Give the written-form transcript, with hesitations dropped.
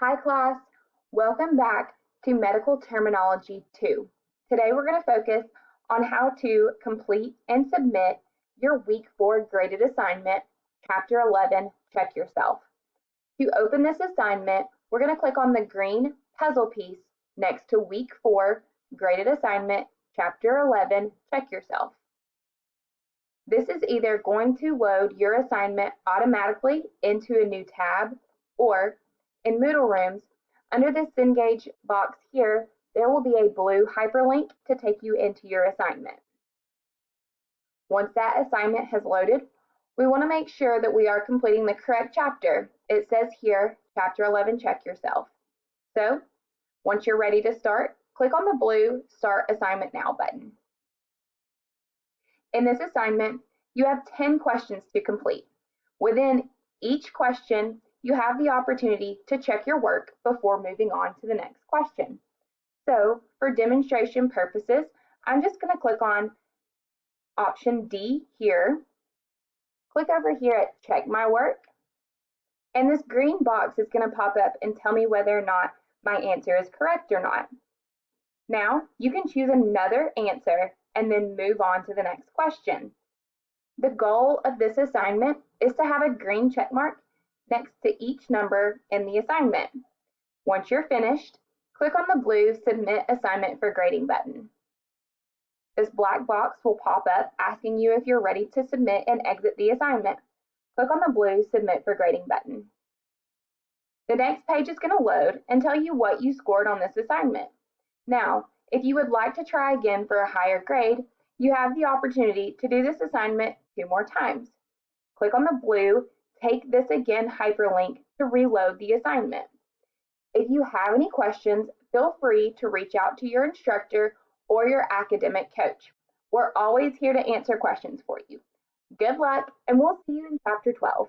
Hi class, welcome back to Medical Terminology 2. Today we're going to focus on how to complete and submit your Week 4 graded assignment, Chapter 11, Check Yourself. To open this assignment, we're going to click on the green puzzle piece next to Week 4 graded assignment, Chapter 11, Check Yourself. This is either going to load your assignment automatically into a new tab, or in Moodle Rooms, under this Cengage box here, there will be a blue hyperlink to take you into your assignment. Once that assignment has loaded, we want to make sure that we are completing the correct chapter. It says here, Chapter 11, Check Yourself. So, once you're ready to start, click on the blue Start Assignment Now button. In this assignment, you have 10 questions to complete. Within each question, you have the opportunity to check your work before moving on to the next question. So, for demonstration purposes, I'm just going to click on option D here. Click over here at Check My Work, and this green box is going to pop up and tell me whether or not my answer is correct or not. Now, you can choose another answer and then move on to the next question. The goal of this assignment is to have a green check mark next to each number in the assignment. Once you're finished, click on the blue Submit Assignment for Grading button. This black box will pop up asking you if you're ready to submit and exit the assignment. Click on the blue Submit for Grading button. The next page is going to load and tell you what you scored on this assignment. Now, if you would like to try again for a higher grade, you have the opportunity to do this assignment 2 more times. Click on the blue Take This Again hyperlink to reload the assignment. If you have any questions, feel free to reach out to your instructor or your academic coach. We're always here to answer questions for you. Good luck, and we'll see you in Chapter 12.